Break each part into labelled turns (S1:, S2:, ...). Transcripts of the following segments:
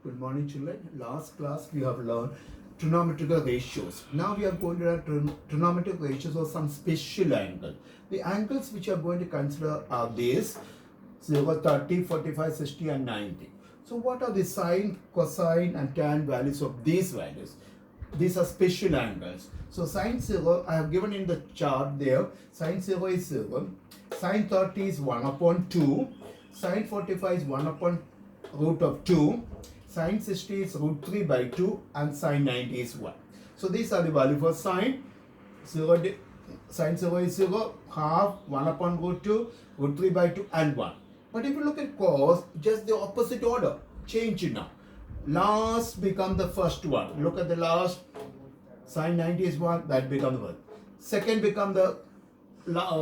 S1: Good morning, children. Last class we have learned trigonometrical ratios. Now we are going to learn trigonometric ratios of some special angle. The angles which we are going to consider are these 0, 30, 45, 60 and 90. So what are the sine, cosine and tan values of these values? These are special angles. So sine 0, I have given in the chart there, sine 0 is 0, sine 30 is 1 upon 2, sine 45 is 1 upon root of 2, sine 60 is root 3 by 2 and sine 90 is 1. So these are the value for sine. 0, sine 0 is 0, half, 1 upon root 2, root 3 by 2 and 1. But if you look at cos, just the opposite order, change it now. Last become the first one. Look at the last, sine 90 is 1, that becomes 1. Second become the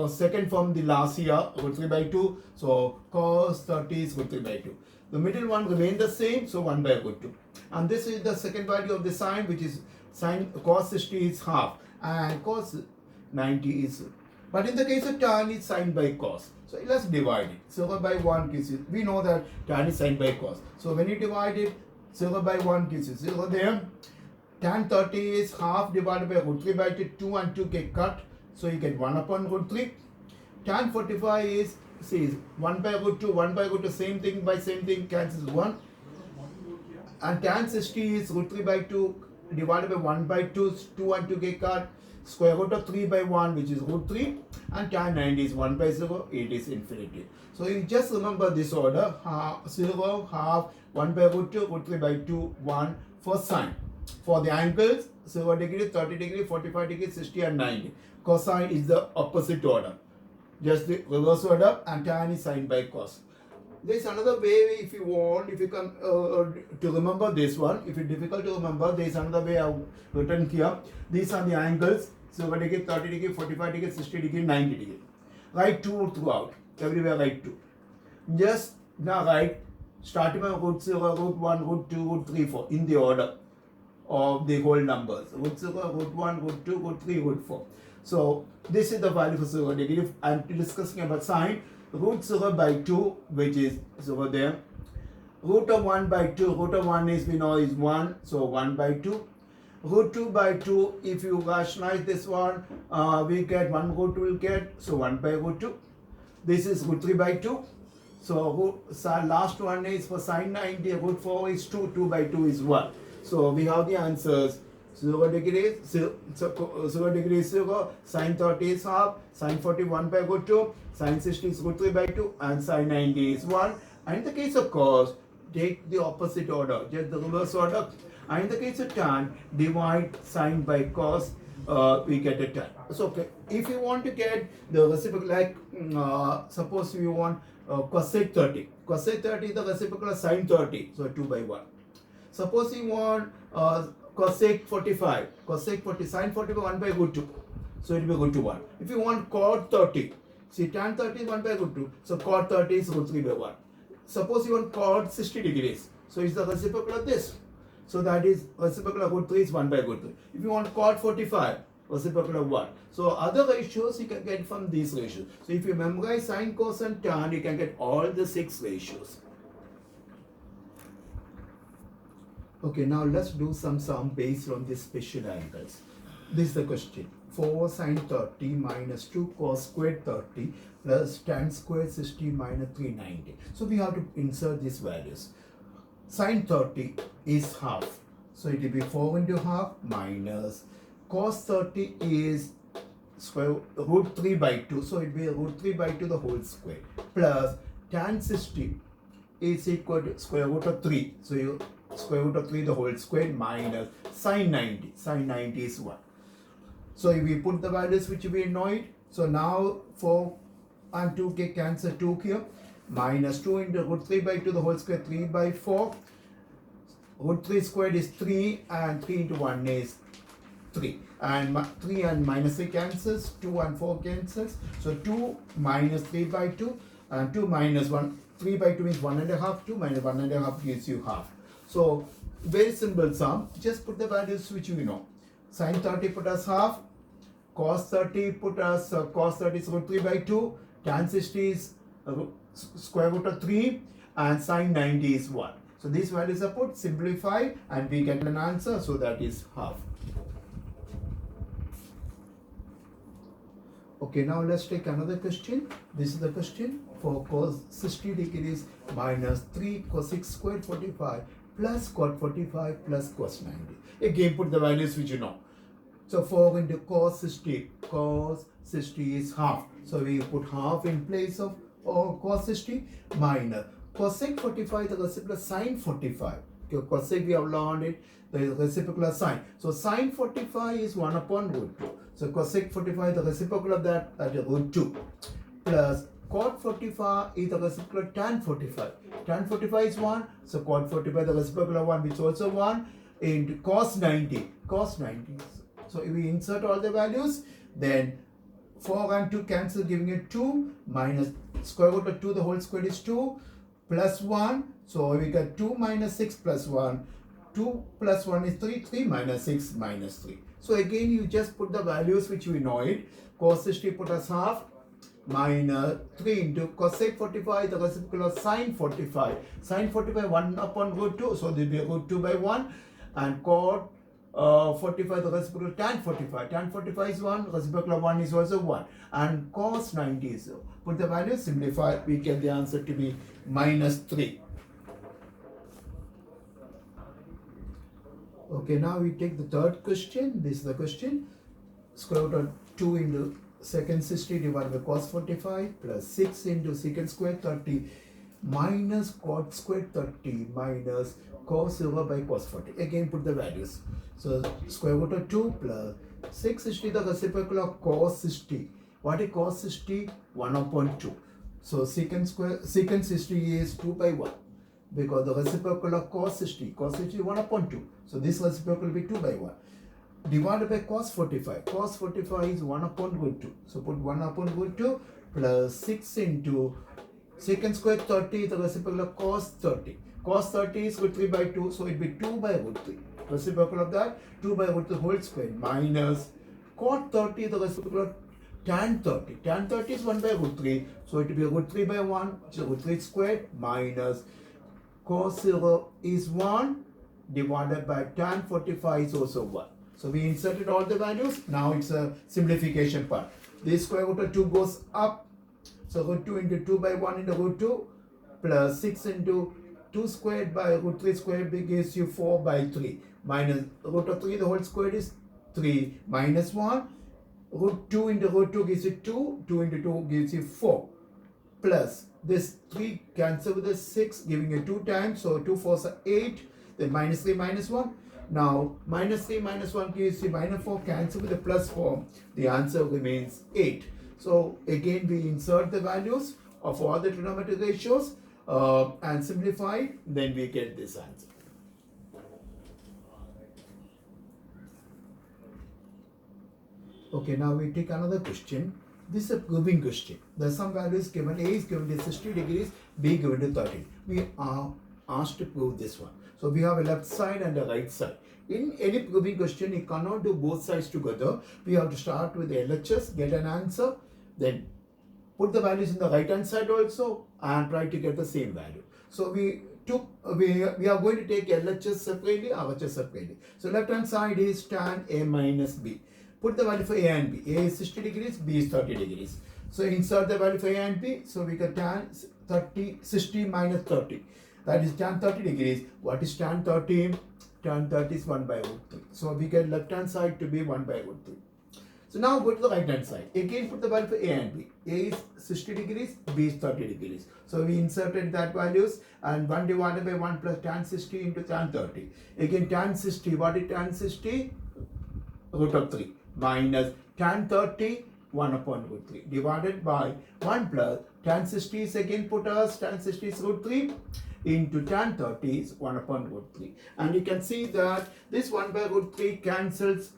S1: second from the last year, root 3 by 2. So cos 30 is root 3 by 2. The middle one remain the same, so 1 by root 2. And this is the second value of the sine, which is sine cos 60 is half and cos 90 is. But in the case of tan, it's sine by cos. So let's divide it. 0 by 1 gives you, we know that tan is sine by cos. So when you divide it, 0 by 1 gives you 0 there. Tan 30 is half divided by root 3 by 2 and 2 get cut. So you get 1 upon root 3. Tan 45 is, see, 1 by root 2, 1 by root 2, same thing by same thing cancels 1. And tan 60 is root 3 by 2 divided by 1 by 2, 2 and 2 get cut. Square root of 3 by 1, which is root 3. And tan 90 is 1 by 0, it is infinity. So you just remember this order, 0, half, 1 by root 2, root 3 by 2, 1 for sine. For the angles, 0 degree, 30 degree, 45 degree, 60 and 90. Cosine is the opposite order. Just the reverse order, and tan is sine by cos. There is another way if you want, if you can to remember this one. If it's difficult to remember, there is another way I've written here. These are the angles, 0 degree, 30 degree, 45 degree, 60 degree, 90 degree. Write 2 throughout. Everywhere write 2. Just now write starting from root 0, root 1, root 2, root 3, 4 in the order of the whole numbers. Root 0, root 1, root 2, root 3, root 4. So this is the value for 0 degree. I'm discussing about sine. Root 0 by 2, which is 0 there. Root of 1 by 2, root of 1 is, we know, is 1, so 1 by 2. Root 2 by 2, if you rationalize this one, we get 1 root 2 will get, so 1 by root 2. This is root 3 by 2. So last one is for sine 90, root 4 is 2, 2 by 2 is 1. So we have the answers. 0 degree, 0 degree is 0, sine 30 is half, sine 41 by root 2, sine 60 is root 3 by 2, and sine 90 is 1. And in the case of cos, take the opposite order, just the reverse order. And in the case of tan, divide sine by cos, we get a tan. So okay, if you want to get the reciprocal, like suppose you want cosec 30. Cosec 30 is the reciprocal of sine 30, so 2 by 1. Suppose you want cosec 45, cosec 40, sine 45 1 by root 2, so it will be root 2 1. If you want cot 30, see tan 30 is 1 by root 2, so cot 30 is root 3 by 1. Suppose you want cot 60 degrees, so it's the reciprocal of this, so that is reciprocal of root 3 is 1 by root 3. If you want cot 45, reciprocal of 1. So other ratios you can get from these ratios. So if you memorize sine, cos and tan, you can get all the 6 ratios. Okay, now let's do some sum based on these special angles. This is the question. 4 sine 30 minus 2 cos squared 30 plus tan squared 60 minus 390. So we have to insert these values. Sine 30 is half. So it will be 4 into half minus cos 30 is square root 3 by 2. So it will be root 3 by 2 the whole square plus tan 60 is equal to square root of 3. So you square root of 3 the whole square minus sine 90. Sine 90 is 1. So if we put the values which we know it, so now 4 and 2 get cancel 2 here, minus 2 into root 3 by 2 the whole square 3 by 4. Root 3 squared is 3 and 3 into 1 is 3. And 3 and minus 3 cancels, 2 and 4 cancels. So 2 minus 3 by 2 and 2 minus 1. 3 by 2 is 1 and a half, 2 minus 1 and a half gives you half. So very simple sum, just put the values which we know. Sine 30 put as half, cos 30 put as cos 30 is root 3 by 2, tan 60 is square root of 3 and sine 90 is 1. So these values are put, simplify, and we get an answer. So that is half. Okay, now let's take another question. This is the question. For cos 60 degrees minus 3 cosec squared 45 plus cot 45 plus cos 90. Again, put the values which you know. So 4 into cos 60 is half. So we put half in place of cos 60 minus cosec 45, the reciprocal sine 45. Okay, cosec we have learned it, the reciprocal sine. So sine 45 is 1 upon root 2. So cosec 45, the reciprocal of that is root 2. Plus cot 45 is the reciprocal of tan 45. Tan 45 is 1. So cot 45, the reciprocal of 1, which is also 1, into cos 90. Cos 90. So if we insert all the values, then 4 and 2 cancel, giving it 2, minus square root of 2, the whole square is 2, plus 1. So we get 2 minus 6 plus 1. 2 plus 1 is 3. 3 minus 6 minus 3. So again, you just put the values which we know it. Cos 60 put as half, minus 3 into cosec 45, the reciprocal of sine 45. Sine 45, 1 upon root 2. So there will be root 2 by 1. And cot 45, the reciprocal tan 45. Tan 45 is 1, reciprocal of 1 is also 1. And cos 90 is 0. Put the value, simplify, we get the answer to be minus 3. Okay, now we take the third question. This is the question. Square root of 2 into secant 60 divided by cos 45 plus 6 into secant squared 30 minus cot squared 30 minus cos 0 by cos 40. Again, put the values. So square root of 2 plus 660, the reciprocal of cos 60. What is cos 60? 1 upon 2. So secant 60 is 2 by 1. Because the reciprocal of cos 60 is 1 upon 2. So this reciprocal will be 2 by 1. Divided by cos 45. Cos 45 is 1 upon root 2. So put 1 upon root 2 plus 6 into secant squared 30, the reciprocal of cos 30. Cos 30 is root 3 by 2, so it will be 2 by root 3. Reciprocal of that, 2 by root 3 whole square minus cot 30, the reciprocal of tan 30. Tan 30 is 1 by root 3, so it will be root 3 by 1, which is root 3 squared minus cos 0 is 1 divided by tan 45 is also 1. So we inserted all the values. Now it's a simplification part. This square root of 2 goes up. So root 2 into 2 by 1 into root 2 plus 6 into 2 squared by root 3 squared gives you 4 by 3 minus root of 3, the whole squared is 3 minus 1. Root 2 into root 2 gives you 2. 2 into 2 gives you 4 plus this 3 cancel with the 6 giving you 2 times. So 2 4s are 8. Then minus 3 minus 1. Now minus 3 minus 1 gives you minus 4, cancel with the plus 4. The answer remains 8. So again we insert the values of all the trigonometric ratios and simplify, then we get this answer. Okay, now we take another question. This is a proving question. There are some values given. A is given to 60 degrees, B given to 30. We are asked to prove this one. So we have a left side and a right side. In any proving question, you cannot do both sides together. We have to start with the LHS, get an answer, then put the values in the right hand side also and try to get the same value. So we are going to take LHS separately, RHS separately. So left hand side is tan A minus B. Put the value for A and B. A is 60 degrees, B is 30 degrees. So insert the value for A and B. So we get tan 60 minus 30. That is tan 30 degrees. What is tan 30? Tan 30 is 1 by root 3. So we get left hand side to be 1 by root 3. So now go to the right hand side. Again put the value for A and B. A is 60 degrees, B is 30 degrees. So we inserted that values and 1 divided by 1 plus tan 60 into tan 30. Again tan 60, what is tan 60? Root of 3 minus tan 30, 1 upon root 3 divided by 1 plus tan 60 is again put as tan 60 is root 3 into tan 30 is 1 upon root 3. And you can see that this 1 by root 3 cancels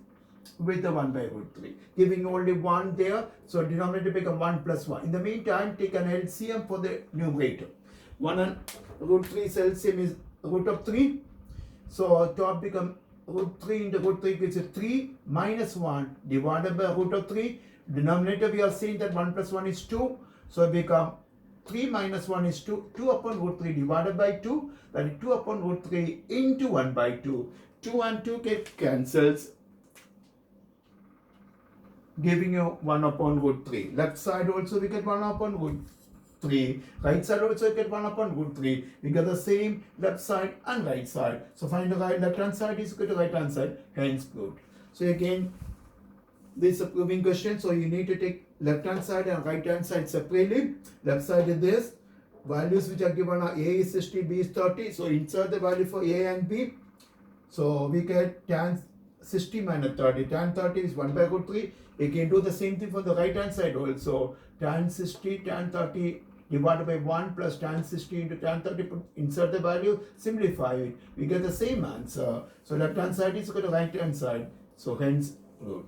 S1: with the 1 by root 3, giving only 1 there. So denominator become 1 plus 1. In the meantime, take an LCM for the numerator. 1 and root 3's LCM is root of 3. So top become root 3 into root 3 gives you 3 minus 1 divided by root of 3. Denominator we have seen that 1 plus 1 is 2. So it become 3 minus 1 is 2. 2 upon root 3 divided by 2. That is 2 upon root 3 into 1 by 2. 2 and 2 get cancels, giving you 1 upon root 3. Left side also we get 1 upon root 3. Right side also we get 1 upon root 3. We get the same left side and right side. So find the left hand side is equal to right hand side, hence proved. So again, this is a proving question. So you need to take left hand side and right hand side separately. Left side is this. Values which are given are A is 60, B is 30. So insert the value for A and B. So we get tan 60 minus 30. Tan 30 is 1 by root 3. You can do the same thing for the right hand side also. Tan 60, tan 30 divided by 1 plus tan 60 into tan 30. Insert the value, simplify it. We get the same answer. So left hand side is equal to right hand side. So hence proved.